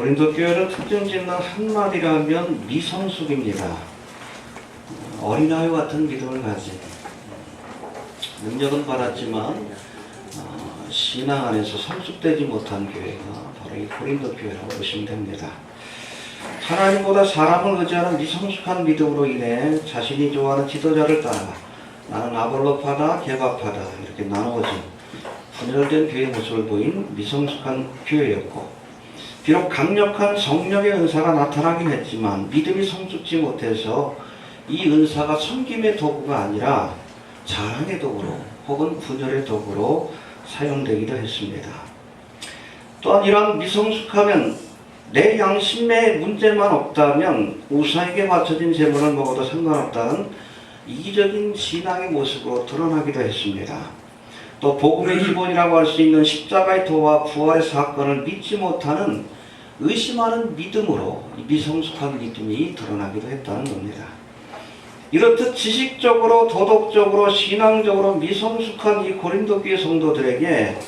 고린도 교회를 특징 짓는 한마디라면 미성숙입니다. 어린아이 같은 믿음을 가진, 능력은 받았지만 신앙 안에서 성숙되지 못한 교회가 바로 이 고린도 교회라고 보시면 됩니다. 하나님보다 사람을 의지하는 미성숙한 믿음으로 인해 자신이 좋아하는 지도자를 따라 나는 아볼로파다, 개바파다 이렇게 나누어진 분열된 교회의 모습을 보인 미성숙한 교회였고, 비록 강력한 성령의 은사가 나타나긴 했지만 믿음이 성숙지 못해서 이 은사가 섬김의 도구가 아니라 자랑의 도구로 혹은 분열의 도구로 사용되기도 했습니다. 또한 이러한 미성숙하면 내 양심에 문제만 없다면 우상에게 바쳐진 제물을 먹어도 상관없다는 이기적인 신앙의 모습으로 드러나기도 했습니다. 또 복음의 기본이라고 할 수 있는 십자가의 도와 부활의 사건을 믿지 못하는 의심하는 믿음으로 미성숙한 믿음이 드러나기도 했다는 겁니다. 이렇듯 지식적으로 도덕적으로 신앙적으로 미성숙한 이 고린도 교회 성도들에게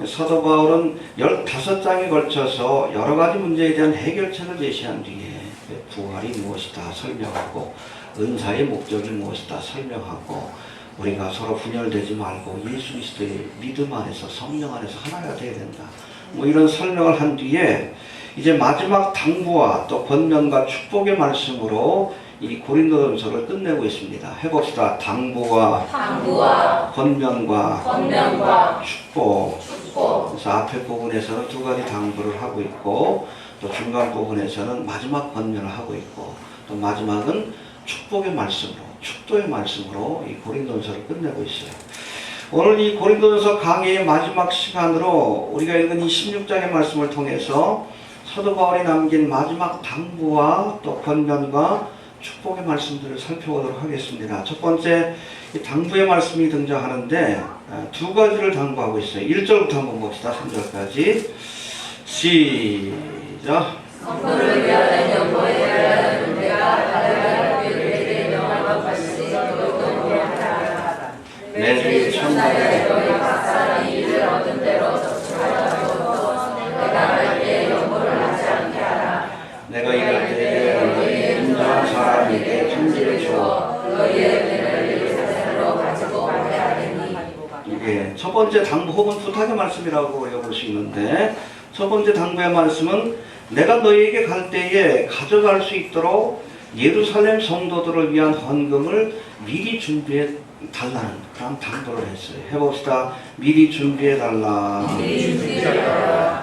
사도 바울은 15장에 걸쳐서 여러 가지 문제에 대한 해결책을 제시한 뒤에 부활이 무엇이다 설명하고, 은사의 목적이 무엇이다 설명하고, 우리가 서로 분열되지 말고 예수 그리스도의 믿음 안에서 성령 안에서 하나가 되어야 된다, 이런 설명을 한 뒤에 이제 마지막 당부와 또 권면과 축복의 말씀으로 이 고린도전서를 끝내고 있습니다. 해봅시다. 당부와 권면과 축복. 그래서 앞에 부분에서는 두 가지 당부를 하고 있고, 또 중간 부분에서는 마지막 권면을 하고 있고, 또 마지막은 축복의 말씀으로, 축도의 말씀으로 이 고린도전서를 끝내고 있어요. 오늘 이 고린도전서 강의의 마지막 시간으로 우리가 읽은 이 16장의 말씀을 통해서 사도 바울이 남긴 마지막 당부와 또 권면과 축복의 말씀들을 살펴보도록 하겠습니다. 첫 번째, 이 당부의 말씀이 등장하는데 두 가지를 당부하고 있어요. 1절부터 한번 봅시다. 3절까지. 시작. 성도를 위하여 연보에 내가 다른 교회들에게 명함과 같이 너희도 하라. 매주 첫날에 너희 각 사람이 이를 얻은 대로 저축하여서 내가 알게 연보를 하지 않게 하라. 내가 이럴 때에 너희의 인자한 사람에게 편지를 주어 너희의 은혜를 사생으로 가지고 가게 하리니. 이게 첫 번째 당부 혹은 부탁의 말씀이라고 읽어볼 수 있는데, 첫 번째 당부의 말씀은 내가 너희에게 갈 때에 가져갈 수 있도록 예루살렘 성도들을 위한 헌금을 미리 준비해 달라는 그런 당부를 했어요. 해봅시다. 미리 준비해 달라.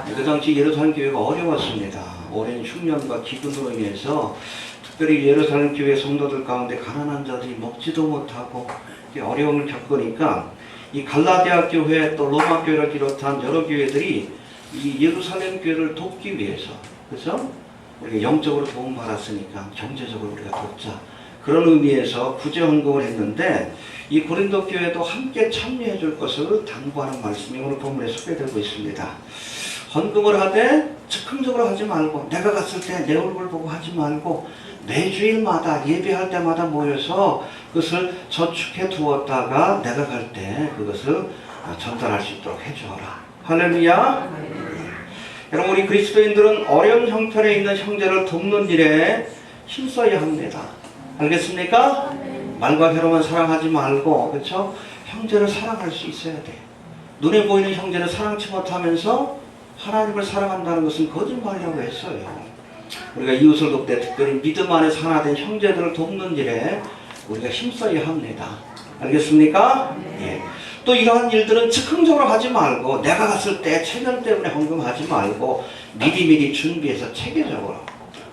그 당시 예루살렘 교회가 어려웠습니다. 오랜 흉년과 기근으로 인해서 특별히 예루살렘 교회 성도들 가운데 가난한 자들이 먹지도 못하고 어려움을 겪으니까 이 갈라디아 교회 또 로마 교회를 비롯한 여러 교회들이 이 예루살렘 교회를 돕기 위해서, 그렇죠? 우리가 영적으로 도움 받았으니까 경제적으로 우리가 돕자, 그런 의미에서 구제 헌금을 했는데, 이 고린도 교회도 함께 참여해 줄 것을 당부하는 말씀이 오늘 본문에 소개되고 있습니다. 헌금을 하되 즉흥적으로 하지 말고, 내가 갔을 때 내 얼굴 보고 하지 말고 매주일마다 예배할 때마다 모여서 그것을 저축해 두었다가 내가 갈 때 그것을 전달할 수 있도록 해주어라. 할렐루야. 여러분, 우리 그리스도인들은 어려운 형편에 있는 형제를 돕는 일에 힘써야 합니다. 알겠습니까? 말과 혀로만 사랑하지 말고, 그렇죠? 형제를 사랑할 수 있어야 돼. 눈에 보이는 형제를 사랑치 못하면서 하나님을 사랑한다는 것은 거짓말이라고 했어요. 우리가 이웃을 돕되 특별히 믿음 안에서 하나 된 형제들을 돕는 일에 우리가 힘써야 합니다. 알겠습니까? 예. 또 이러한 일들은 즉흥적으로 하지 말고, 내가 갔을 때 체면 때문에 헌금하지 말고 미리미리 준비해서 체계적으로.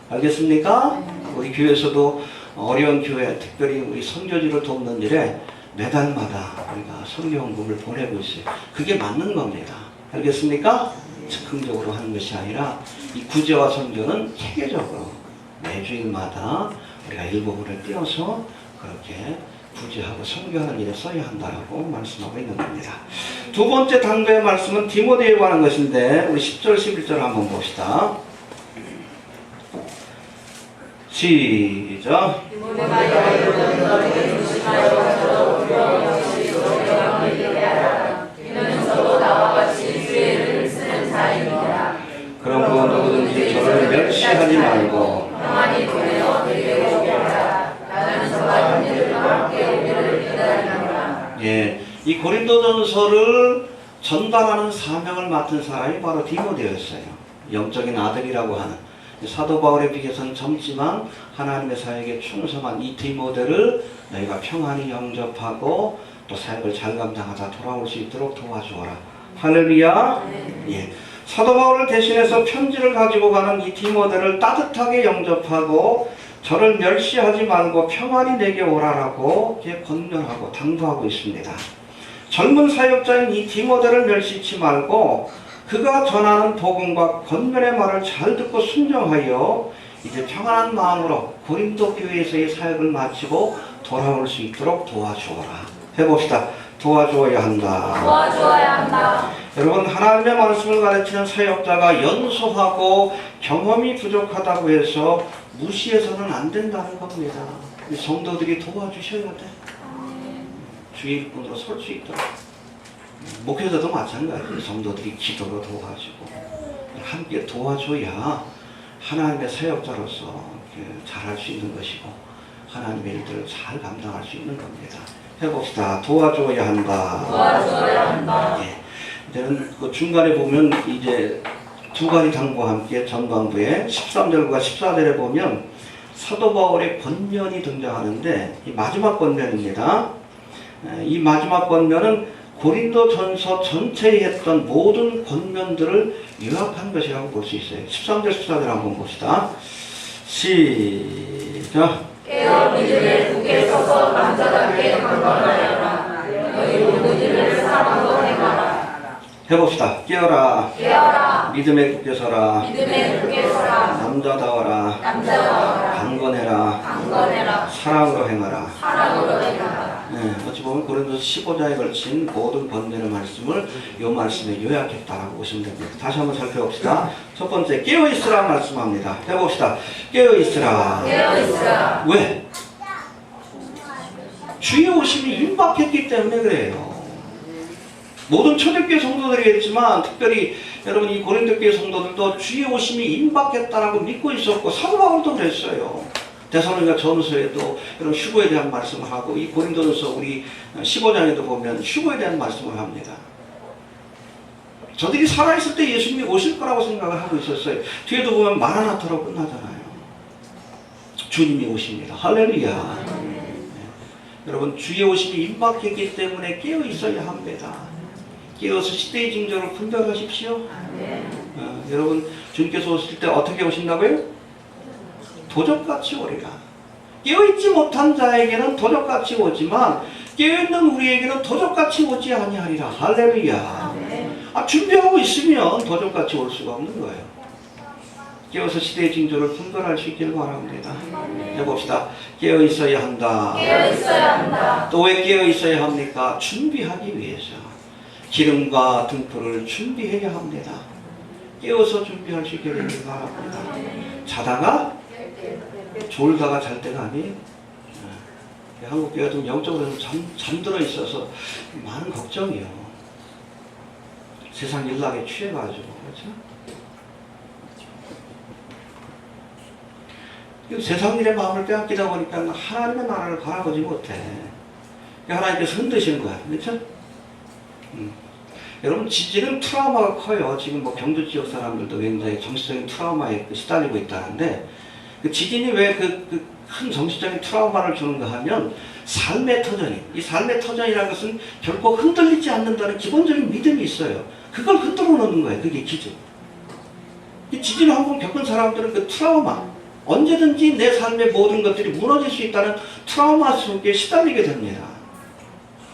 알겠습니까? 우리 교회에서도 어려운 교회, 특별히 우리 선교지를 돕는 일에 매달마다 우리가 선교 헌금을 보내고 있어요. 그게 맞는 겁니다. 알겠습니까? 즉흥적으로 하는 것이 아니라 이 구제와 선교는 체계적으로 매주일마다 우리가 일부분을 띄어서 그렇게 구제하고 선교하는 일에 써야 한다고 말씀하고 있는 겁니다. 두 번째 당부의 말씀은 디모데에 관한 것인데, 우리 10절 11절 한번 봅시다. 시작. 그러므로 누구든지 저를 예, 이 고린도전서를 전달하는 사명을 맡은 사람이 바로 디모데였어요. 영적인 아들이라고 하는 사도 바울에 비해서는 젊지만 하나님의 사역에 충성한 이 디모데를 너희가 평안히 영접하고 또 사역을 잘 감당하다 돌아올 수 있도록 도와주어라. 할렐루야. 예, 사도 바울을 대신해서 편지를 가지고 가는 이 디모데를 따뜻하게 영접하고 저를 멸시하지 말고 평안히 내게 오라라고 권면하고 당부하고 있습니다. 젊은 사역자인 이 디모데를 멸시치 말고 그가 전하는 복음과 권면의 말을 잘 듣고 순종하여 이제 평안한 마음으로 고린도 교회에서의 사역을 마치고 돌아올 수 있도록 도와주어라. 해봅시다. 도와주어야 한다. 도와주어야 한다. 여러분, 하나님의 말씀을 가르치는 사역자가 연소하고 경험이 부족하다고 해서 무시해서는 안 된다는 겁니다. 성도들이 도와주셔야 돼. 주일꾼으로 설 수 있도록. 목회자도 마찬가지예요. 성도들이 기도로 도와주고 함께 도와줘야 하나님의 사역자로서 잘할 수 있는 것이고 하나님의 일들을 잘 감당할 수 있는 겁니다. 해봅시다. 도와줘야 한다. 도와줘야 한다. 예. 이제는 그 중간에 보면 이제 두 가지 당부와 함께 전반부에 13절과 14절에 보면 사도 바울의 권면이 등장하는데 이 마지막 권면입니다. 이 마지막 권면은 고린도 전서 전체에 했던 모든 권면들을 요약한 것이라고 볼 수 있어요. 13절 14절 한번 봅시다. 시작. 깨어 믿음에 굳게 서서 남자답게 강건하여라. 너희 모든 일을 사랑으로 행하라. 해봅시다. 깨어라. 깨어라. 믿음에 굳게 서라. 믿음에 굳게 서라. 남자다워라. 남자다워라. 강건해라. 강건해라. 사랑으로 행하라. 사랑으로 행하라. 네, 어찌 보면 고린도서 15장에 걸친 모든 권면의 말씀을 이 말씀에 요약했다라고 보시면 됩니다. 다시 한번 살펴봅시다. 첫 번째, 깨어있으라 말씀합니다. 해봅시다. 깨어있으라. 깨어있으라. 왜? 주의 오심이 임박했기 때문에 그래요. 모든 초대교회 성도들이겠지만 특별히 여러분 이 고린도교회 성도들도 주의 오심이 임박했다라고 믿고 있었고 사도 바울도 그랬어요. 데살로니가 전서에도 이런 휴거에 대한 말씀을 하고 이 고린도전서 우리 15장에도 보면 휴거에 대한 말씀을 합니다. 저들이 살아있을 때 예수님이 오실 거라고 생각을 하고 있었어요. 뒤에도 보면 마라나타로 끝나잖아요. 주님이 오십니다. 할렐루야. 네. 여러분 주의 오심이 임박했기 때문에 깨어 있어야 합니다. 깨어서 시대의 징조를 분별하십시오. 여러분 주님께서 오실 때 어떻게 오신다고요? 도적같이 오리라. 깨어있지 못한 자에게는 도적같이 오지만 깨어있는 우리에게는 도적같이 오지 아니하리라. 할렐루야. 준비하고 있으면 도적같이 올 수가 없는 거예요. 깨어서 시대의 징조를 분별할 수 있기를 바랍니다. 해봅시다. 깨어있어야 한다. 깨어있어야 한다. 또 왜 깨어있어야 합니까? 준비하기 위해서. 기름과 등불을 준비해야 합니다. 깨어서 준비할 수 있게 되길 바랍니다. 자다가 졸다가 잘 때가 아니에요. 한국 교회가 좀 영적으로 잠들어 있어서 많은 걱정이요. 세상 일락에 취해가지고 그렇죠? 세상 일에 마음을 빼앗기다 보니까 하나님의 나라를 바라보지 못해. 하나님께서 흔드시는 거야. 그렇죠? 여러분 지진은 트라우마가 커요. 지금 뭐 경주 지역 사람들도 굉장히 정신적인 트라우마에 시달리고 있다는데 그 지진이 왜 큰 정신적인 트라우마를 주는가 하면 삶의 터전이, 이 삶의 터전이라는 것은 결코 흔들리지 않는다는 기본적인 믿음이 있어요. 그걸 흔들어 놓는 거예요. 그게 기준. 이 지진을 한번 겪은 사람들은 그 트라우마, 언제든지 내 삶의 모든 것들이 무너질 수 있다는 트라우마 속에 시달리게 됩니다.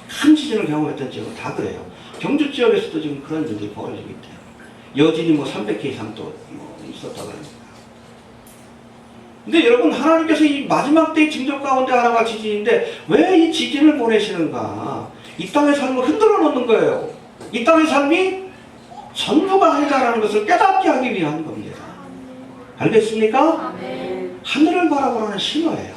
큰 지진을 경험했던 지역은 다 그래요. 경주 지역에서도 지금 그런 일들이 벌어지고 있대요. 여진이 뭐 300개 이상 또 있었다고 합니다. 근데 여러분 하나님께서 이 마지막 때의 징조 가운데 하나가 지진인데 왜 이 지진을 보내시는가? 이 땅의 삶을 흔들어 놓는 거예요. 이 땅의 삶이 전부가 아니다라는 것을 깨닫게 하기 위한 겁니다. 알겠습니까? 하늘을 바라보라는 신호예요.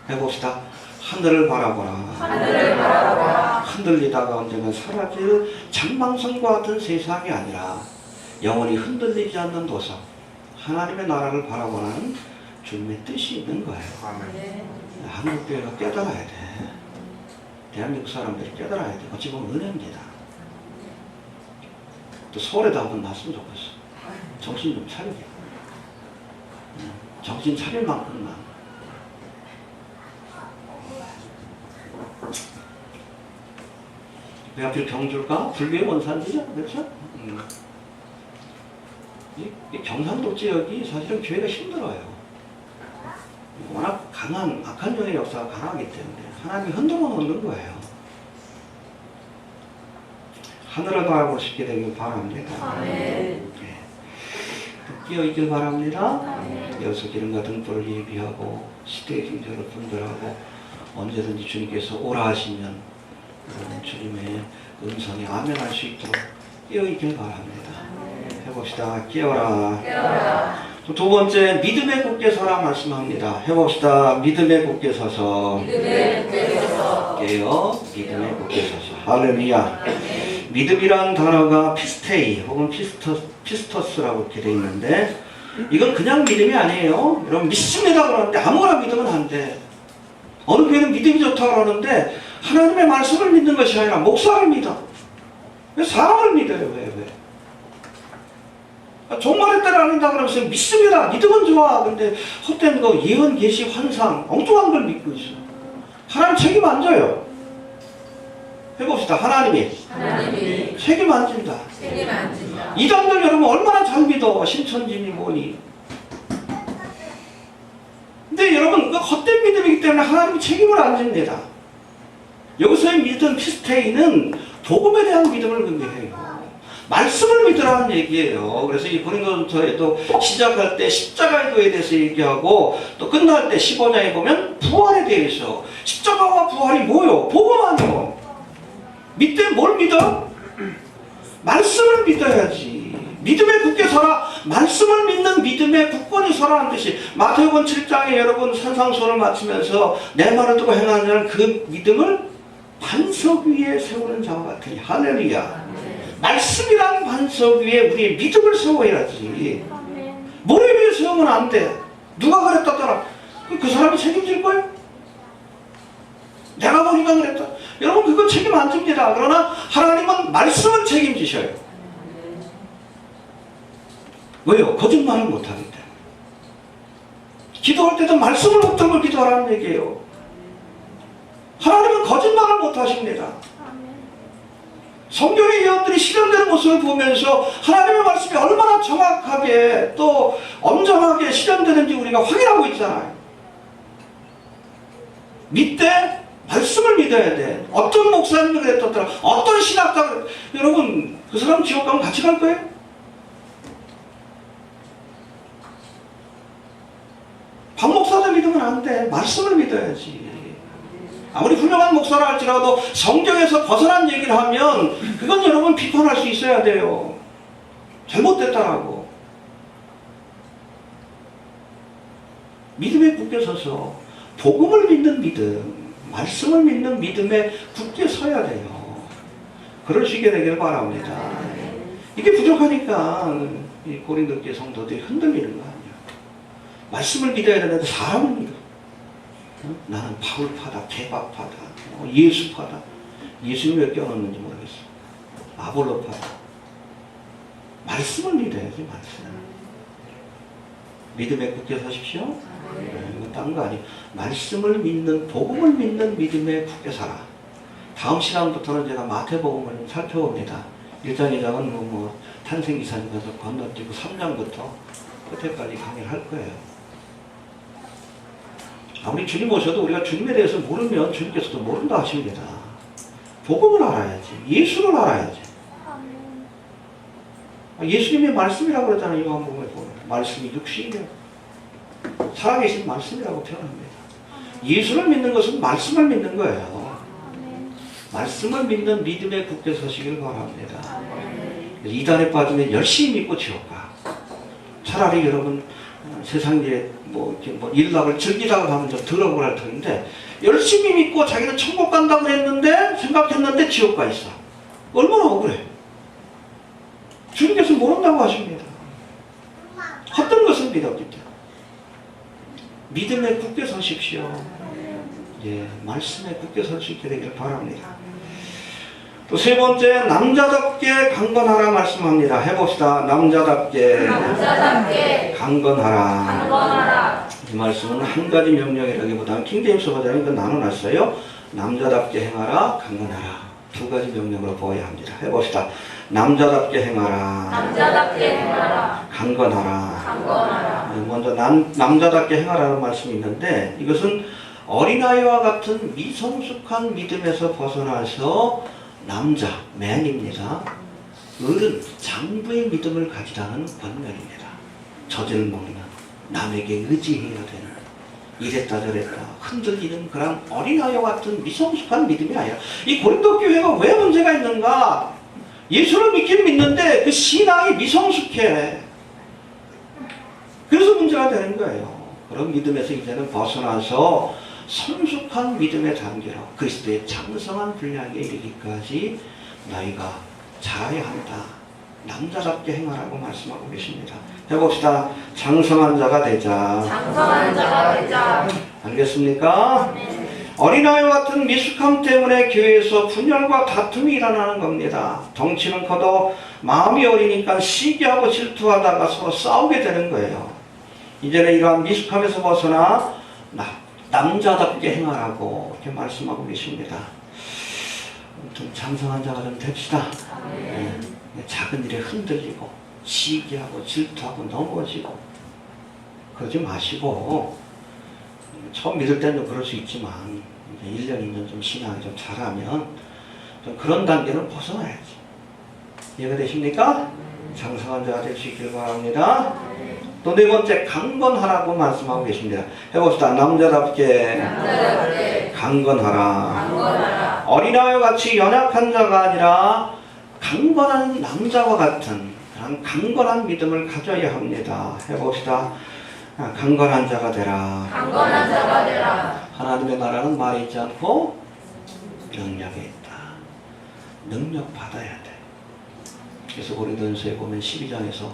해봅시다. 하늘을 바라보라. 하늘을 바라보라. 흔들리다가 언젠가 사라질 장망성과 같은 세상이 아니라 영원히 흔들리지 않는 도성, 하나님의 나라를 바라보라는 주님의 뜻이 있는 거예요. 한국교회가 깨달아야 돼. 대한민국 사람들이 깨달아야 돼. 어찌 보면 은혜입니다. 또 서울에도 한번 났으면 좋겠어. 정신 좀 차리게. 정신 차릴 만큼만. 왜 하필 경주일까? 불교의 원산지죠? 그렇죠? 이 경상도 지역이 사실은 교회가 힘들어요. 워낙 강한 악한 영의 역사가 강하기 때문에 하나님이 흔들어 놓는 거예요. 하늘을 바라보고 싶게 되길 바랍니다. 네. 끼어 있길 바랍니다. 이어서 기름과 등불을 예비하고 시대의 형제를 분별하고 언제든지 주님께서 오라 하시면 주님의 음성에 아멘할 수 있도록 끼어 있길 바랍니다. 해봅시다. 끼어라. 두 번째, 믿음에 굳게 서라 말씀합니다. 해봅시다. 믿음에 굳게 서서. 깨어 믿음에 굳게 서서. 할렐루야. 믿음이라는 단어가 피스테이 혹은 피스토스라고 이렇게 되어 있는데, 이건 그냥 믿음이 아니에요. 여러분, 믿습니다 그러는데 아무거나 믿으면 안 돼. 어느 교회는 믿음이 좋다고 그러는데 하나님의 말씀을 믿는 것이 아니라 목사를 믿어. 왜 사람을 믿어요? 왜? 종말에 따라 아닌다 그러면서 믿습니다. 믿으면 좋아. 근데 헛된 거 예언, 계시, 환상 엉뚱한 걸 믿고 있어. 하나님 책임 안 져요. 해봅시다. 하나님이 책임 안 진다. 이단들 여러분 얼마나 잘 믿어. 신천지니 뭐니. 근데 여러분 그 헛된 믿음이기 때문에 하나님이 책임을 안 집니다. 여기서의 믿음 피스테이는 복음에 대한 믿음을 의미해요. 말씀을 믿으라는 얘기예요. 그래서 이 고린도전서에도 시작할 때 십자가의 도에 대해서 얘기하고 또 끝날 때 15장에 보면 부활에 대해서. 십자가와 부활이 뭐요? 복음 아니요. 믿되 뭘 믿어? 말씀을 믿어야지. 믿음에 굳게 서라. 말씀을 믿는 믿음에 굳건히 서라는 뜻이 마태복음 7장에 여러분 산상수훈을 마치면서 내 말을 듣고 행하는 자는 그 믿음을 반석 위에 세우는 자와 같으니. 할렐루야. 말씀이란 반석 위에 우리의 믿음을 세워야지. 모래 위에 세우면 안 돼. 누가 그랬다더라. 그 사람이 책임질 거예요? 내가 보니까 그랬다. 여러분 그거 책임 안 집니다. 그러나 하나님은 말씀은 책임지셔요. 왜요? 거짓말을 못하기 때문에. 기도할 때도 말씀을 붙들고 기도하라는 얘기예요. 하나님은 거짓말을 못하십니다. 성경의 예언들이 실현되는 모습을 보면서 하나님의 말씀이 얼마나 정확하게 또 엄정하게 실현되는지 우리가 확인하고 있잖아요. 믿되 말씀을 믿어야 돼. 어떤 목사님이 그랬더라. 어떤 신학자 여러분 그 사람 지옥 가면 같이 갈 거예요? 박 목사도 믿으면 안 돼. 말씀을 믿어야지. 아무리 훌륭한 목사라 할지라도 성경에서 벗어난 얘기를 하면 그건 여러분 비판할 수 있어야 돼요. 잘못됐다라고. 믿음에 굳게 서서 복음을 믿는 믿음, 말씀을 믿는 믿음에 굳게 서야 돼요. 그러시게 되길 바랍니다. 이게 부족하니까 이 고린도교회 성도들이 흔들리는 거 아니야. 말씀을 믿어야 되는데 사람을 믿어. 나는 바울파다, 개박파다, 예수파다. 예수님 왜 껴넣는지 모르겠어. 아볼로파다. 말씀을 믿어야지, 말씀. 믿음에 굳게 서십시오. 이건 딴 거 아니에요. 말씀을 믿는, 복음을 믿는 믿음에 굳게 살아. 다음 시간부터는 제가 마태복음을 살펴봅니다. 1장, 2장은 탄생기사님께서 건너뛰고 3장부터 끝에까지 강의를 할 거예요. 아무리 주님 오셔도 우리가 주님에 대해서 모르면 주님께서도 모른다 하십니다. 복음을 알아야지. 예수를 알아야지. 예수님의 말씀이라고 그러잖아요. 요한복음에 보면. 말씀이 육신이며 살아계신 말씀이라고 표현합니다. 예수를 믿는 것은 말씀을 믿는 거예요. 말씀을 믿는 믿음에 굳게 서시길 바랍니다. 이단에 빠지면 열심히 믿고 지옥 가. 차라리 여러분 세상에 일락을 즐기다가 하면 좀 더러고 할 터인데 열심히 믿고 자기는 천국 간다고 그랬는데 생각했는데 지옥 가 있어. 얼마나 억울해. 주님께서 모른다고 하십니다. 헛된 것을 믿었기 때문에. 믿음에 굳게 서십시오. 예, 말씀에 굳게 설 수 있게 되기를 바랍니다. 또 세 번째, 남자답게 강건하라 말씀합니다. 해봅시다. 남자답게 강건하라. 이 말씀은 한 가지 명령이라기보다는 킹제임스 버전이 그 나눠놨어요. 남자답게 행하라, 강건하라. 두 가지 명령으로 보아야 합니다. 해봅시다. 남자답게 행하라, 강건하라. 먼저 남자답게 행하라는 말씀이 있는데, 이것은 어린아이와 같은 미성숙한 믿음에서 벗어나서 남자, 맨입니다. 어른, 장부의 믿음을 가지라는 권면입니다. 젖을 먹는, 남에게 의지해야 되는, 이랬다 저랬다 흔들리는 그런 어린아이와 같은 미성숙한 믿음이 아니라, 이 고린도 교회가 왜 문제가 있는가? 예수를 믿긴 믿는데 그 신앙이 미성숙해. 그래서 문제가 되는 거예요. 그런 믿음에서 이제는 벗어나서 성숙한 믿음의 단계로 그리스도의 장성한 분량에 이르기까지 너희가 자라야 한다. 남자답게 행하라고 말씀하고 계십니다. 해봅시다. 장성한 자가 되자. 알겠습니까? 어린아이와 같은 미숙함 때문에 교회에서 분열과 다툼이 일어나는 겁니다. 덩치는 커도 마음이 어리니까 시기하고 질투하다가 서로 싸우게 되는 거예요. 이제는 이러한 미숙함에서 벗어나 남자답게 행하라고 이렇게 말씀하고 계십니다. 좀 장성한 자가 좀 됩시다. 작은 일에 흔들리고 시기하고 질투하고 넘어지고 그러지 마시고, 처음 믿을 때는 그럴 수 있지만 이제 1년, 2년 좀 신앙이 좀 자라면 좀 그런 단계는 벗어나야지. 이해가 되십니까? 장성한 자가 될 수 있기를 바랍니다. 또 네 번째, 강건하라고 말씀하고 계십니다. 해봅시다. 남자답게 강건하라. 어린아이와 같이 연약한 자가 아니라 강건한 남자와 같은 그런 강건한 믿음을 가져야 합니다. 해봅시다. 강건한 자가 되라. 하나님의 나라는 말이 있지 않고 능력에 있다. 능력 받아야 돼. 그래서 고린도전서에 보면 12장에서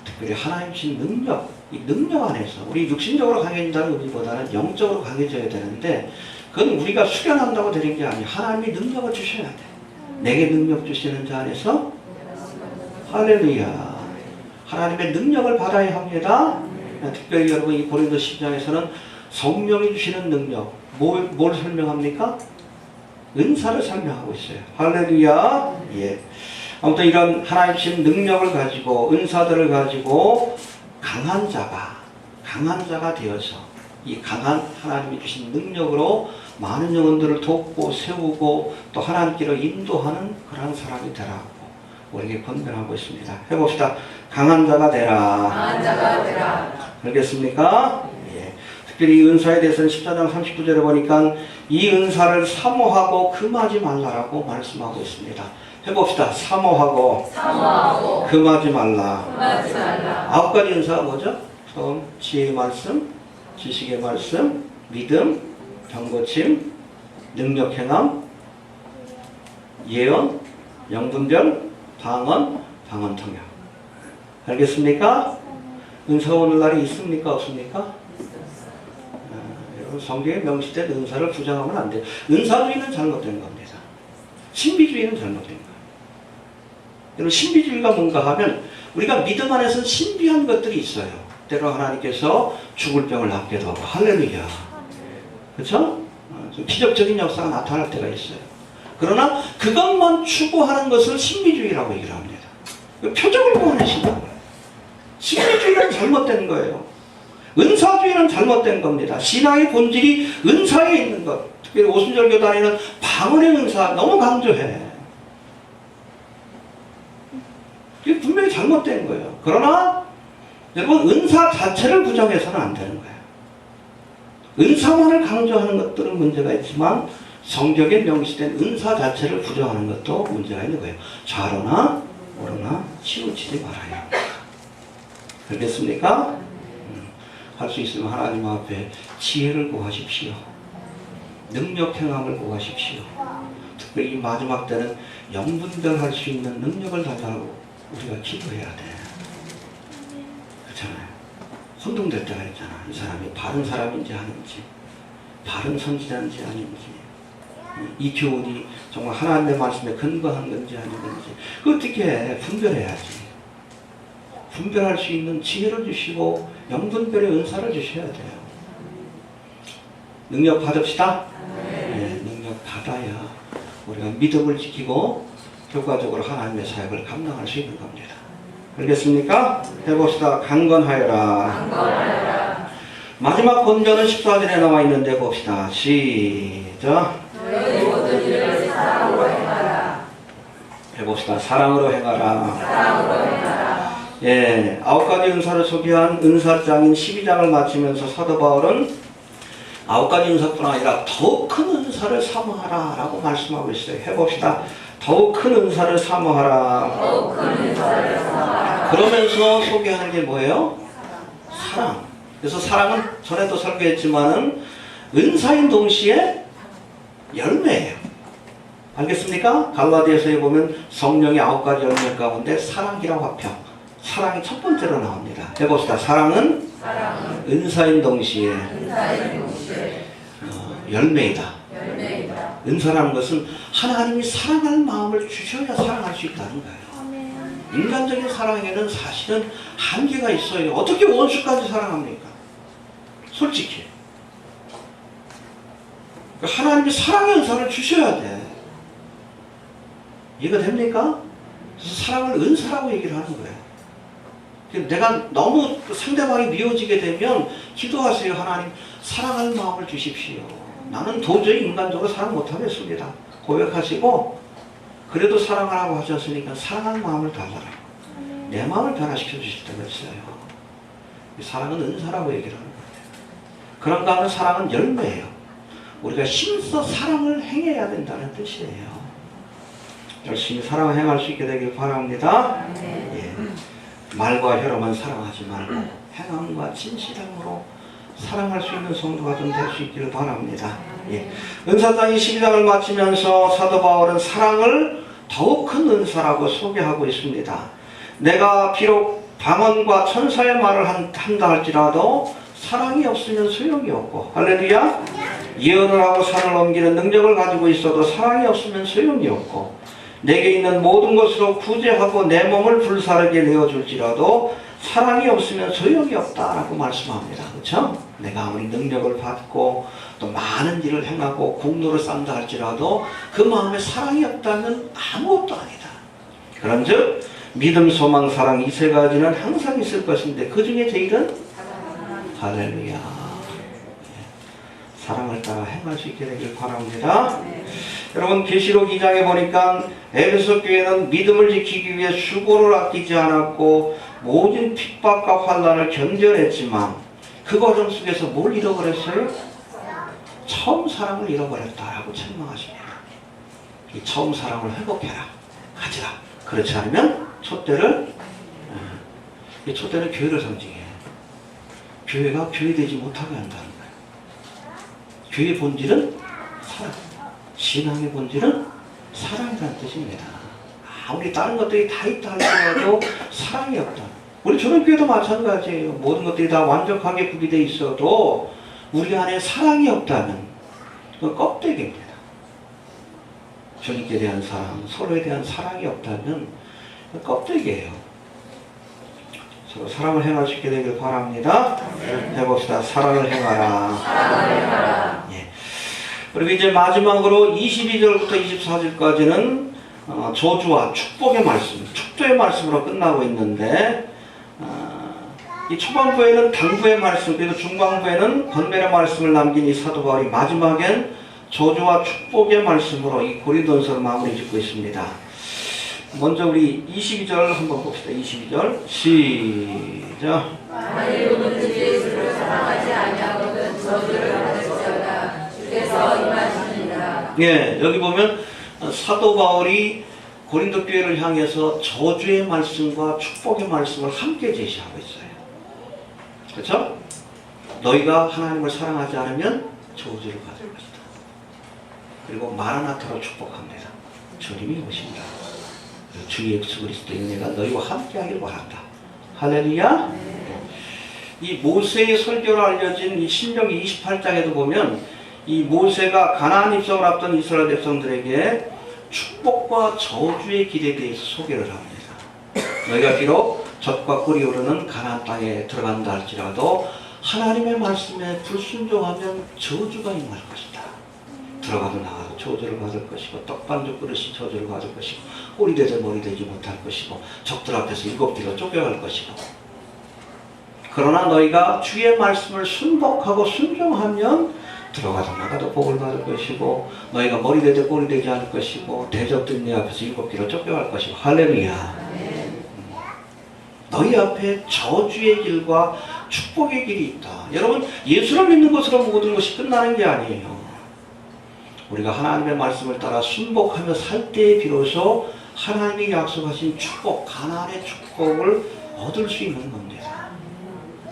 특별히 하나님 주신 능력, 이 능력 안에서 우리 육신적으로 강해진다는 의미보다는 영적으로 강해져야 되는데, 그건 우리가 수련한다고 되는 게 아니에요. 하나님이 능력을 주셔야 돼. 내게 능력 주시는 자 안에서 할렐루야. 하나님의 능력을 받아야 합니다. 특별히 여러분 이 고린도 10장에서는 성령이 주시는 능력, 뭘 설명합니까? 은사를 설명하고 있어요. 할렐루야. 예. 아무튼 이런 하나님 주신 능력을 가지고, 은사들을 가지고 강한 자가 되어서 이 강한 하나님이 주신 능력으로 많은 영혼들을 돕고 세우고 또 하나님께로 인도하는 그런 사람이 되라고 우리에게 권면하고 있습니다. 해봅시다. 강한 자가 되라. 알겠습니까? 예. 특별히 이 은사에 대해서는 14장 39절에 보니까 이 은사를 사모하고 금하지 말라라고 말씀하고 있습니다. 해봅시다. 사모하고 금하지 말라. 9가지 은사가 뭐죠? 처음, 지혜의 말씀, 지식의 말씀, 믿음, 병고침, 능력 행함, 예언, 영분별, 방언 통역. 알겠습니까? 은사가 오늘날에 있습니까? 없습니까? 여러분 성경에 명시된 은사를 부정하면 안 돼요. 은사주의는 잘못된 겁니다. 신비주의는 잘못된 거예요. 여러분 신비주의가 뭔가 하면 우리가 믿음 안에서 신비한 것들이 있어요. 때로 하나님께서 죽을 병을 낫게도 하고 할렐루야. 그렇죠? 기적적인 역사가 나타날 때가 있어요. 그러나 그것만 추구하는 것을 신비주의라고 얘기를 합니다. 표적을 구원하신다고요. 신비주의는 잘못된 거예요. 은사주의는 잘못된 겁니다. 신앙의 본질이 은사에 있는 것. 특별히 오순절교 다니는 방언의 은사 너무 강조해. 이게 분명히 잘못된 거예요. 그러나 여러분 은사 자체를 부정해서는 안 되는 거예요. 은사만을 강조하는 것들은 문제가 있지만 성경에 명시된 은사 자체를 부정하는 것도 문제가 있는 거예요. 좌로나 우로나 치우치지 말아요. 알겠습니까? 할 수 있으면 하나님 앞에 지혜를 구하십시오. 능력 행함을 구하십시오. 특별히 마지막 때는 영분별할 수 있는 능력을 달라고 우리가 기도해야 돼. 그렇잖아요. 혼동될 때가 있잖아. 이 사람이 바른 사람인지 아닌지. 바른 선지자인지 아닌지, 이 교훈이 정말 하나님의 말씀에 근거한 건지 아닌 건지 어떻게 분별해야지. 분별할 수 있는 지혜를 주시고 영분별의 은사를 주셔야 돼요. 능력 받읍시다. 네, 능력 받아야 우리가 믿음을 지키고 결과적으로 하나님의 사역을 감당할 수 있는 겁니다. 알겠습니까? 해봅시다. 강건하여라. 마지막 권면은 14절에 나와 있는데 봅시다. 시작. 너희 모든 일을 사랑으로 행하라. 해봅시다. 사랑으로 행하라. 예, 9가지 은사를 소개한 은사장인 12장을 마치면서 사도 바울은 9가지 은사뿐 아니라 더욱 큰 은사를 사모하라 라고 말씀하고 있어요. 해봅시다. 더욱 큰 은사를 사모하라. 그러면서 소개하는 게 뭐예요? 사랑. 그래서 사랑은 전에도 설교했지만은 은사인 동시에 열매예요. 알겠습니까? 갈라디아서에 보면 성령의 9가지 열매 가운데 사랑이라고 합혀. 사랑이 첫 번째로 나옵니다. 해봅시다. 사랑은 은사인 동시에 열매이다. 은사라는 것은 하나님이 사랑할 마음을 주셔야 사랑할 수 있다는 거예요. 인간적인 사랑에는 사실은 한계가 있어요. 어떻게 원수까지 사랑합니까? 솔직히. 하나님이 사랑의 은사를 주셔야 돼. 이해가 됩니까? 그래서 사랑을 은사라고 얘기를 하는 거예요. 내가 너무 상대방이 미워지게 되면 기도하세요. 하나님 사랑할 마음을 주십시오. 나는 도저히 인간적으로 사랑 못하겠습니다. 고백하시고 그래도 사랑하라고 하셨으니까 사랑할 마음을 달라라. 내 마음을 변화시켜 주실 때가 있어요. 사랑은 은사라고 얘기를 하는 거예요. 그런 가운데 사랑은 열매예요. 우리가 힘써 사랑을 행해야 된다는 뜻이에요. 열심히 사랑을 행할 수 있게 되길 바랍니다. 예. 말과 혀로만 사랑하지 말고 행함과 진실함으로 사랑할 수 있는 성도가 좀 될 수 있기를 바랍니다. 예. 은사장이 12장을 마치면서 사도 바울은 사랑을 더욱 큰 은사라고 소개하고 있습니다. 내가 비록 방언과 천사의 말을 한다 할지라도 사랑이 없으면 소용이 없고, 할렐루야. 예언을 하고 산을 옮기는 능력을 가지고 있어도 사랑이 없으면 소용이 없고, 내게 있는 모든 것으로 구제하고 내 몸을 불사르게 내어줄지라도 사랑이 없으면 소용이 없다라고 말씀합니다. 그렇죠? 내가 아무리 능력을 받고 또 많은 일을 행하고 공로를 쌓는다 할지라도 그 마음에 사랑이 없다면 아무것도 아니다. 그런즉 믿음, 소망, 사랑 이 세 가지는 항상 있을 것인데 그 중에 제일은 할렐루야. 사랑을 따라 행할 수 있게 되길 바랍니다. 여러분 계시록 2장에 보니까 에베소 교회는 믿음을 지키기 위해 수고를 아끼지 않았고 모든 핍박과 환난을 견뎌냈지만 그 과정 속에서 뭘 잃어버렸어요? 처음 사랑을 잃어버렸다라고 책망하십니다. 이 처음 사랑을 회복해라. 가지라. 그렇지 않으면 이 촛대는 교회를 상징해요. 교회가 교회되지 못하게 한다는 거예요. 교회의 본질은 사랑. 신앙의 본질은 사랑이라는 뜻입니다. 아무리 다른 것들이 다 있다 할지라도 사랑이 없다. 우리 초등교회도 마찬가지예요. 모든 것들이 다 완벽하게 구비되어 있어도 우리 안에 사랑이 없다면 그건 껍데기입니다. 주님께 대한 사랑, 서로에 대한 사랑이 없다면 그건 껍데기예요. 서로 사랑을 행할 수 있게 되길 바랍니다. 해봅시다. 사랑을 행하라. 예. 그리고 이제 마지막으로 22절부터 24절까지는 저주와 축복의 말씀, 축도의 말씀으로 끝나고 있는데 이 초반부에는 당부의 말씀, 그리고 중반부에는 번면의 말씀을 남긴 이 사도 바울이 마지막엔 저주와 축복의 말씀으로 이 고린도전서를 마무리 짓고 있습니다. 먼저 우리 22절 한번 봅시다. 22절 시작. 만일 누구든지 예수를 사랑하지 아니하거든 저주를 받을지어다. 주께서 임하시니라. 예, 여기 보면 사도 바울이 고린도 교회를 향해서 저주의 말씀과 축복의 말씀을 함께 제시하고 있어요. 그렇죠? 너희가 하나님을 사랑하지 않으면 저주를 받을 것이다. 그리고 마라나타로 축복합니다. 주님이 오신다. 주 예수 그리스도의 은혜가 너희와 함께하길 바란다. 할렐루야. 이 모세의 설교로 알려진 이 신명기 28장에도 보면 이 모세가 가나안 입성을 앞둔 이스라엘 백성들에게 축복과 저주의 길에 대해서 소개를 합니다. 너희가 비록 젖과 꿀이 흐르는 가나안 땅에 들어간다 할지라도 하나님의 말씀에 불순종하면 저주가 임할 것이다. 들어가도 나가도 저주를 받을 것이고 떡반죽 그릇이 저주를 받을 것이고 꼴이 되지 머리 되지 못할 것이고 적들 앞에서 7뒤로 쫓겨갈 것이고 그러나 너희가 주의 말씀을 순복하고 순종하면 들어가도 나가도 복을 받을 것이고 너희가 머리 되지 꼴이 되지 않을 것이고 대적들 네 앞에서 7뒤로 쫓겨갈 것이고 할렐루야. 너희 앞에 저주의 길과 축복의 길이 있다. 여러분 예수를 믿는 것으로 모든 것이 끝나는 게 아니에요. 우리가 하나님의 말씀을 따라 순복하며 살 때에 비로소 하나님이 약속하신 축복, 가나안의 축복을 얻을 수 있는 겁니다.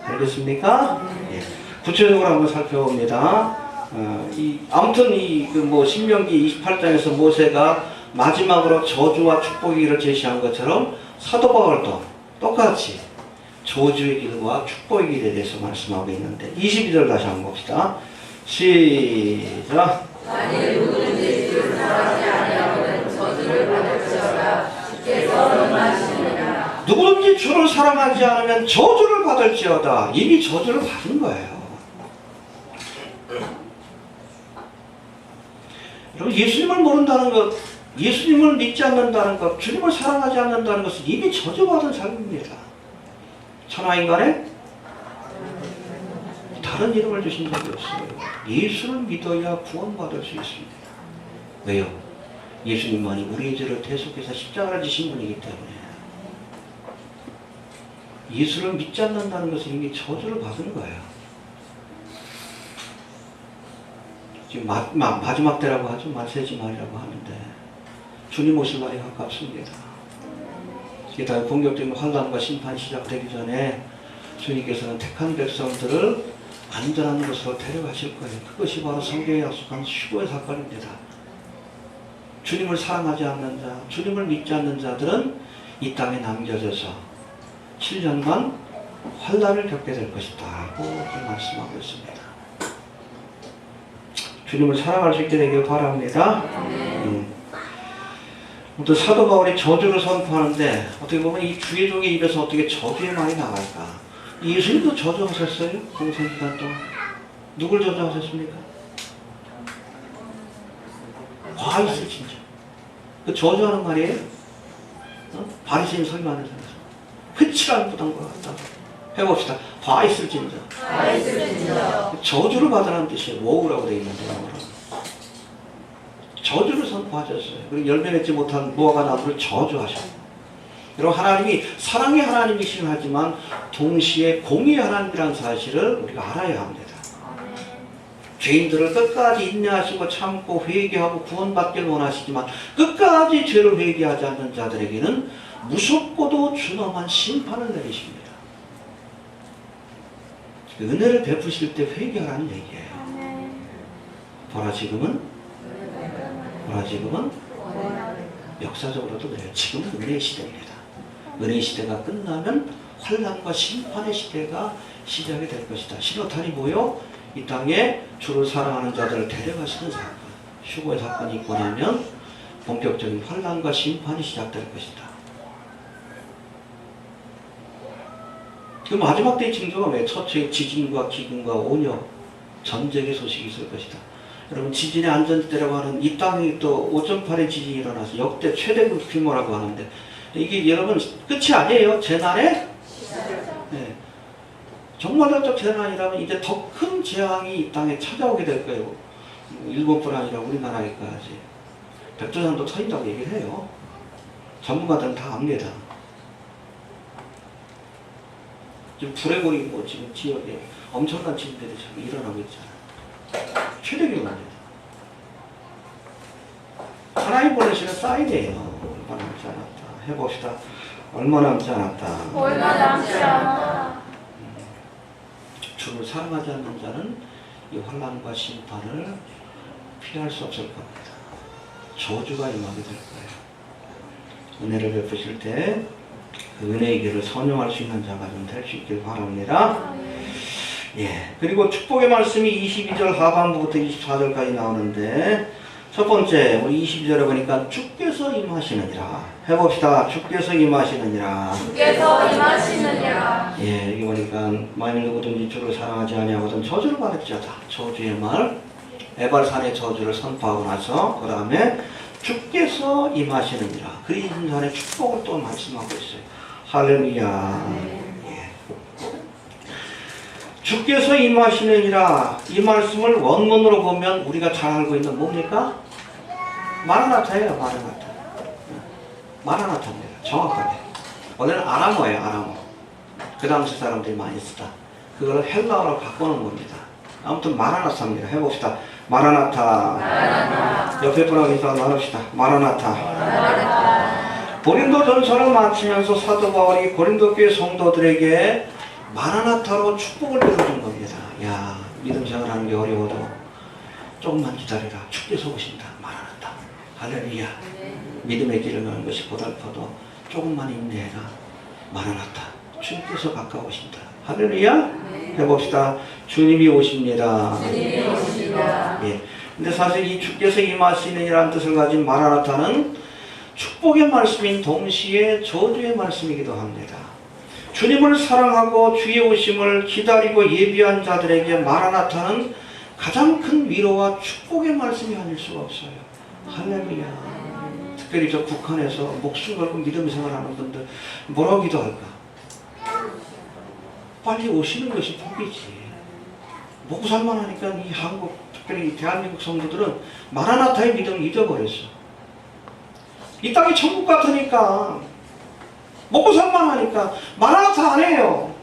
알겠습니까? 예. 구체적으로 한번 살펴봅니다. 아무튼 신명기 28장에서 모세가 마지막으로 저주와 축복의 길을 제시한 것처럼 사도 바울도 똑같이 저주의 길과 축복의 길에 대해서 말씀하고 있는데 22절 다시 한번 봅시다. 시작. 만일 누구든지 주를 사랑하지 아니하거든 저주를 받을지어다. 주께서 명하시니라. 누구든지 주를 사랑하지 않으면 저주를 받을지어다. 이미 저주를 받은 거예요. 여러분 예수님을 모른다는 것, 예수님을 믿지 않는다는 것, 주님을 사랑하지 않는다는 것은 이미 저주받은 삶입니다. 천하인간에 다른 이름을 주신 적이 없어요. 예수를 믿어야 구원받을 수 있습니다. 왜요? 예수님만이 우리의 죄를 대속해서 십자가를 지신 분이기 때문에. 예수를 믿지 않는다는 것은 이미 저주를 받은 거예요. 지금 마지막 때라고 하죠. 말세지 말이라고 하는데 주님 오실 날이 가깝습니다. 게다가 본격적인 환난과 심판이 시작되기 전에 주님께서는 택한 백성들을 안전한 곳으로 데려가실 거예요. 그것이 바로 성경에 약속한 휴거의 사건입니다. 주님을 사랑하지 않는 자, 주님을 믿지 않는 자들은 이 땅에 남겨져서 7년간 환난을 겪게 될 것이다 라고 말씀하고 있습니다. 주님을 사랑할 수 있게 되길 바랍니다. 또 사도 바울이 저주를 선포하는데 어떻게 보면 이 주의 종의 입에서 어떻게 저주의 말이 나갈까? 예수님도 저주하셨어요? 공생기간 동안. 누굴 저주하셨습니까? 와 있어 진짜. 그 저주하는 말이에요? 바리새인 설교하는 사람. 회칠한 부담과 같다. 해봅시다. 화 있을진저. 저주를 받으라는 뜻이에요. 워우라고 되어 있는데 저주를 선포하셨어요. 그리고 열매 맺지 못한 무화과 나무를 저주하셨고. 여러분 하나님이 사랑의 하나님이시긴 하지만 동시에 공의의 하나님이라는 사실을 우리가 알아야 합니다. 죄인들을 끝까지 인내하시고 참고 회개하고 구원받기를 원하시지만 끝까지 죄를 회개하지 않는 자들에게는 무섭고도 준엄한 심판을 내리십니다. 은혜를 베푸실 때 회개하라는 얘기예요. 보라 지금은 역사적으로도 그래요. 지금은 은혜의 시대입니다. 은혜의 시대가 끝나면 환난과 심판의 시대가 시작이 될 것이다. 신호탄이 뭐요? 이 땅에 주를 사랑하는 자들을 데려가시는 사건, 휴거의 사건이 있고 나면 본격적인 환난과 심판이 시작될 것이다. 그 마지막 때의 징조가 왜? 첫째 지진과 기근과 온역, 전쟁의 소식이 있을 것이다. 여러분 지진의 안전지대라고 하는 이 땅이 또 5.8의 지진이 일어나서 역대 최대 규모라고 하는데 이게 여러분 끝이 아니에요. 재난의 네. 정말로 재난이라면 이제 더 큰 재앙이 이 땅에 찾아오게 될 거예요. 일본뿐 아니라 우리나라에까지. 백두산도 터진다고 얘기를 해요. 전문가들은 다 압니다. 지금 불에 고리고 지금 지역에 엄청난 지진들이 지금 일어나고 있잖아요. 최대 규모입니다. 하나님 보내시는 사인이에요. 얼마 남지 않았다. 해봅시다. 얼마 남지 않았다. 얼마 남지 않았다. 주를 사랑하지 않는 자는 이 환난과 심판을 피할 수 없을 겁니다. 저주가 임하게 될 거예요. 은혜를 베푸실 때 그 은혜의 길을 선용할 수 있는 자가 좀 될 수 있길 바랍니다. 예. 그리고 축복의 말씀이 22절 하반부부터 24절까지 나오는데, 첫 번째, 우리 22절에 보니까 주께서 임하시느니라. 해봅시다. 주께서 임하시느니라. 주께서 임하시느니라. 예, 여기 보니까 만일 누구든지 주를 사랑하지 아니하거든 저주를 받을지어다. 저주의 말, 에발산의 저주를 선포하고 나서 그 다음에 주께서 임하시느니라. 그리신 산의 축복을 또 말씀하고 있어요. 할렐루야. 예. 주께서 임하시느니라. 이 말씀을 원문으로 보면 우리가 잘 알고 있는 뭡니까? 마라나타예요. 마라나타. 마라나타입니다. 정확하게. 원래는 아람어예요. 아람어. 그 당시 사람들이 많이 쓰다. 그걸 헬라어로 바꿔놓은 겁니다. 아무튼 마라나타입니다. 해봅시다. 마라나타. 마라나타. 옆에 분하고 인사 나눕시다. 마라나타. 마라나타. 고린도 전서를 마치면서 사도 바울이 고린도 교회 성도들에게 마라나타로 축복을 들어준 겁니다. 야, 믿음 생활하는 게 어려워도 조금만 기다리라. 주께서 오신다. 마라나타. 할렐루야. 믿음의 길을 가는 것이 고달퍼도 조금만 인내해라. 마라나타. 주님께서 가까우신다. 할렐루야. 해봅시다. 주님이 오십니다. 주님이 오십니다. 예. 근데 사실 이 주께서 임하시느니라는 뜻을 가진 마라나타는 축복의 말씀인 동시에 저주의 말씀이기도 합니다. 주님을 사랑하고 주의 오심을 기다리고 예비한 자들에게 마라나타는 가장 큰 위로와 축복의 말씀이 아닐 수가 없어요. 할렐루야. 특별히 저 북한에서 목숨 걸고 믿음 생활하는 분들 뭐라고 기도할까? 빨리 오시는 것이 복이지. 먹고 살만 하니까 이 한국, 특별히 대한민국 성도들은 마라나타의 믿음을 잊어버렸어. 이 땅이 천국 같으니까, 먹고 살만 하니까 마라나타 안 해요.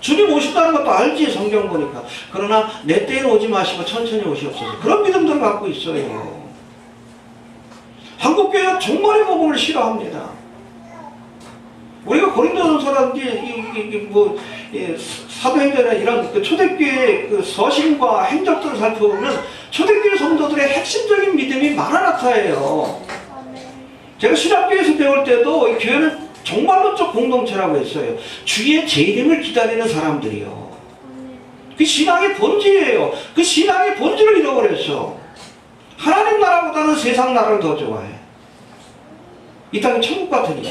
주님 오신다는 것도 알지, 성경 보니까. 그러나 내 때에는 오지 마시고 천천히 오시옵소서. 그런 믿음들을 갖고 있어요. 한국교회가 종말의 복음을 싫어합니다. 우리가 고린도전서라든지 사도행전이나 이런 그 초대교회의 그 서신과 행적들을 살펴보면 초대교회 성도들의 핵심적인 믿음이 마라나타예요. 제가 신학교에서 배울 때도 이 교회는 종말론적 공동체라고 했어요. 주의 재림을 기다리는 사람들이요. 그 신앙의 본질이에요. 그 신앙의 본질을 잃어버렸어. 하나님 나라보다는 세상 나라를 더 좋아해. 이 땅이 천국 같으니까.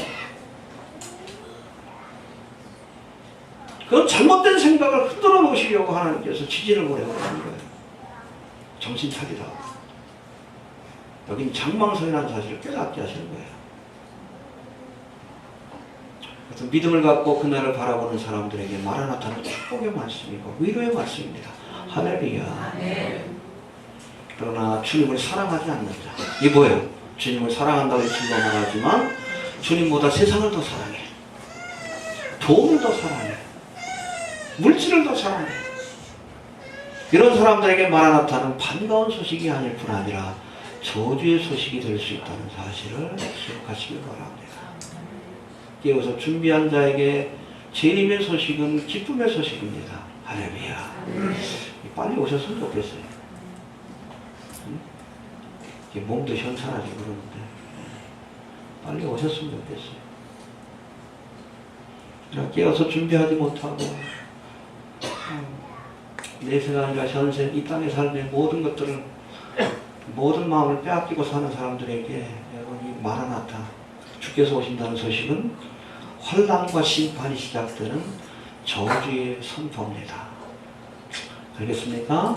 그건 잘못된 생각을 흔들어 놓으시려고 하나님께서 지진을 보내고 하는 거예요. 정신 차리라. 여긴 장망성이라는 사실을 깨닫게 하시는 거예요. 그래서 믿음을 갖고 그날을 바라보는 사람들에게 마라나타는 축복의 말씀이고 위로의 말씀입니다. 할렐루야. 그러나 주님을 사랑하지 않는 자. 이게 뭐예요? 주님을 사랑한다고 증거 말하지만 주님보다 세상을 더 사랑해. 돈을 더 사랑해. 물질을 더 사랑해. 이런 사람들에게 마라나타는 반가운 소식이 아닐 뿐 아니라 저주의 소식이 될 수 있다는 사실을 기억하시길 바랍니다. 깨어서 준비한 자에게 재림의 소식은 기쁨의 소식입니다. 할렐루야. 빨리 오셨으면 좋겠어요. 몸도 현찮아지고 그러는데 빨리 오셨으면 좋겠어요. 깨어서 준비하지 못하고 내 생각이나 현생 이 땅의 삶의 모든 것들을 모든 마음을 빼앗기고 사는 사람들에게 여러분 이 마라나타 주께서 오신다는 소식은 환난과 심판이 시작되는 저주의 선포입니다. 알겠습니까?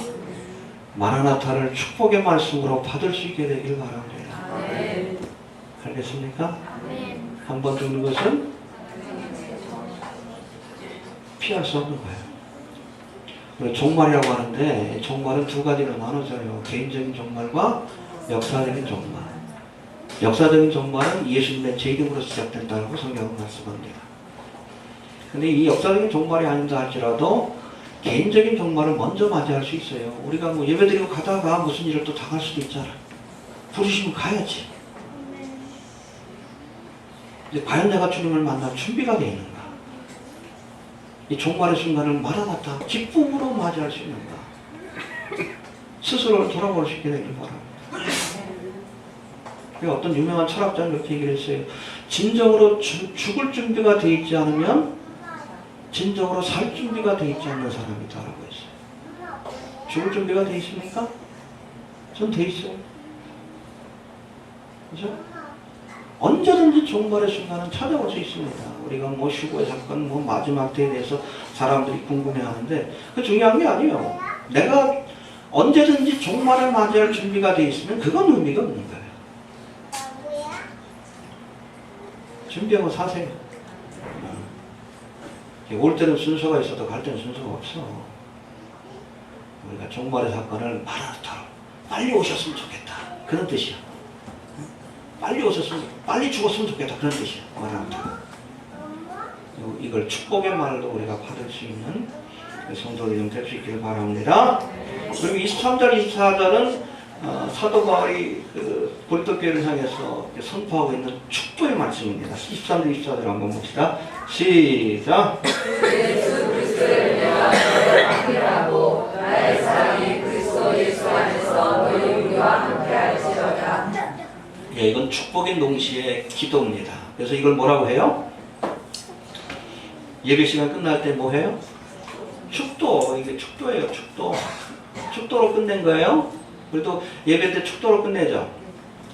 마라나타를 축복의 말씀으로 받을 수 있게 되길 바랍니다. 알겠습니까? 한 번 죽는 것은 피할 수 없는 거예요. 우리 종말이라고 하는데 종말은 두 가지로 나눠져요. 개인적인 종말과 역사적인 종말. 역사적인 종말은 예수님의 재림으로 시작된다고 성경은 말씀합니다. 근데 이 역사적인 종말이 아닌다 할지라도 개인적인 종말을 먼저 맞이할 수 있어요. 우리가 뭐 예배드리고 가다가 무슨 일을 또 당할 수도 있잖아. 부르시면 가야지. 근데 과연 내가 주님을 만날 준비가 되어 있는가? 이 종말의 순간을 마라나타 기쁨으로 맞이할 수 있는가? 스스로를 돌아볼 수 있게 되길 바랍니다. 어떤 유명한 철학자는 이렇게 얘기를 했어요. 진정으로 죽을 준비가 되어 있지 않으면 진정으로 살 준비가 돼 있지 않는 사람이다라고 했어요. 죽을 준비가 돼 있습니까? 전 돼 있어요. 그죠? 언제든지 종말의 순간은 찾아올 수 있습니다. 우리가 뭐 휴거의 사건, 뭐 마지막 때에 대해서 사람들이 궁금해하는데 그 중요한 게 아니에요. 내가 언제든지 종말을 맞이할 준비가 돼 있으면 그건 의미가 없는 거예요. 준비하고 사세요. 올 때는 순서가 있어도 갈 때는 순서가 없어. 우리가 종말의 사건을 말하도록 빨리 오셨으면 좋겠다. 그런 뜻이야. 빨리 오셨으면, 빨리 죽었으면 좋겠다. 그런 뜻이야. 말하도록. 이걸 축복의 말로 우리가 받을 수 있는 성도들 좀 될 수 있기를 바랍니다. 그리고 23절, 24절은 사도 바울이 고린도 교회를 향해서 선포하고 있는 축복의 말씀입니다. 23절, 24절 한번 봅시다. 시작. 예수 그리스도를 내가 너를 함께하고 나의 사랑이 그리스도 예수 안에서 너희 우리와 함께할지어다. 예, 이건 축복의 동시에 기도입니다. 그래서 이걸 뭐라고 해요? 예배 시간 끝날 때 뭐 해요? 축도. 이게 축도예요. 축도. 축도로 끝낸 거예요. 그래도 예배 때 축도로 끝내죠.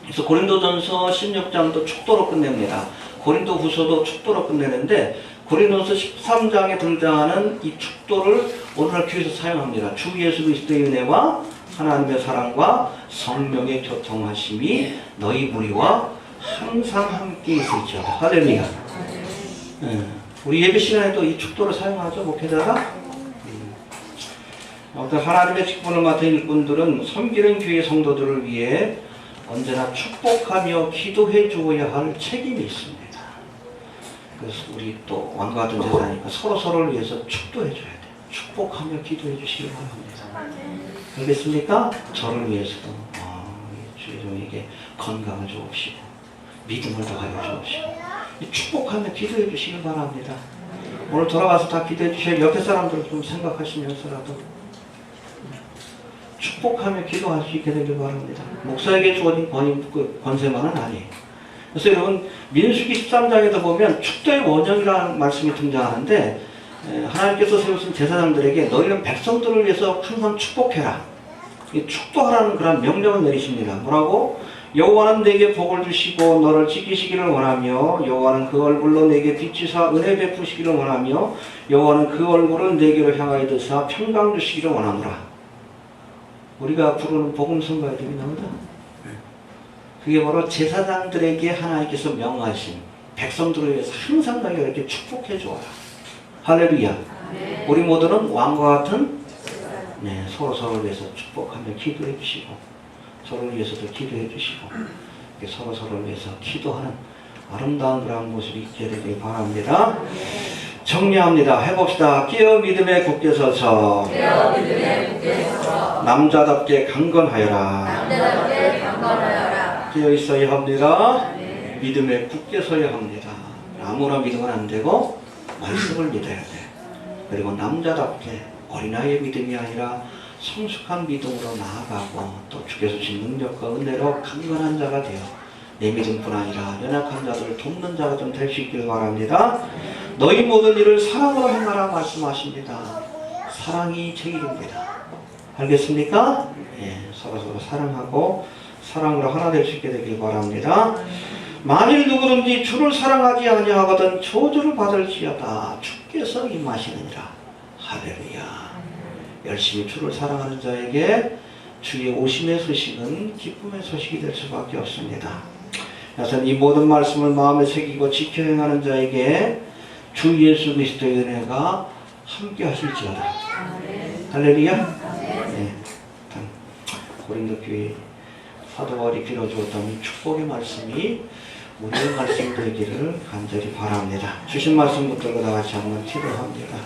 그래서 고린도전서 16장도 축도로 끝냅니다. 고린도 후서도 축도로 끝내는데 고린도서 13장에 등장하는 이 축도를 오늘날 교회에서 사용합니다. 주 예수 그리스도의 은혜와 하나님의 사랑과 성령의 교통하심이 너희 무리와 항상 함께 있을지어다. 할렐루야. 우리 예배 시간에도 이 축도를 사용하죠. 목회자가. 아무튼 하나님의 직분을 맡은 일꾼들은 섬기는 교회 성도들을 위해 언제나 축복하며 기도해 주어야 할 책임이 있습니다. 그래서 우리 또 왕과 같은 제사니까 서로를 위해서 축도해 줘야 돼요. 축복하며 기도해 주시기 바랍니다. 알겠습니까? 저를 위해서도 주님에게 건강을 주옵시고 믿음을 더하여 주옵시고 축복하며 기도해 주시기 바랍니다. 오늘 돌아가서 다 기도해 주셔야 옆에 사람들 좀 생각하시면서라도 축복하며 기도할 수 있게 되길 바랍니다. 목사에게 주어진 권세만은 아니에요. 그래서 여러분 민수기 13장에도 보면 축도의 원형이라는 말씀이 등장하는데 하나님께서 세우신 제사장들에게 너희는 백성들을 위해서 항상 축복해라. 축도하라는 그런 명령을 내리십니다. 뭐라고? 여호와는 내게 복을 주시고 너를 지키시기를 원하며 여호와는 그 얼굴로 내게 비치사 은혜 베푸시기를 원하며 여호와는 그 얼굴을 내게로 향하여 드사 평강 주시기를 원하노라. 우리가 부르는 복음 선가들이 나오다. 그게 바로 제사장들에게 하나님께서 명하신 백성들을 위해서 항상 너희가 이렇게 축복해 주어라. 할렐루야. 우리 모두는 왕과 같은 서로를 위해서 축복하며 기도해 주시고 서로를 위해서도 기도해 주시고 서로를 위해서 기도하는 아름다운 그런 모습이 있게 되길 바랍니다. 정리합니다. 해봅시다. 깨어 믿음에 굳게 서서 남자답게 강건하여라. 깨어 있어야 합니다. 믿음에 굳게 서야 합니다. 아무나 믿으면 안 되고 말씀을 믿어야 돼. 그리고 남자답게 어린아이의 믿음이 아니라 성숙한 믿음으로 나아가고 또 주께서 주신 능력과 은혜로 강건한 자가 되어 내 믿음뿐 아니라 연약한 자들을 돕는 자가 좀 될 수 있길 바랍니다. 너희 모든 일을 사랑으로 행하라 말씀하십니다. 사랑이 제일입니다. 알겠습니까? 서로 사랑하고 사랑으로 하나 될 수 있게 되길 바랍니다. 만일 누구든지 주를 사랑하지 아니하거든 저주를 받을지어다. 주께서 임하시느니라. 할렐루야. 열심히 주를 사랑하는 자에게 주의 오심의 소식은 기쁨의 소식이 될 수밖에 없습니다. 그래서 이 모든 말씀을 마음에 새기고 지켜 행하는 자에게 주 예수 그리스도의 은혜가 함께 하실지어다. 할렐루야. 고린도 교회 사도 바울이 빌어주었던 이 축복의 말씀이 우리의 말씀 되기를 간절히 바랍니다. 주신 말씀 붙들고 다 같이 한번 기도합니다.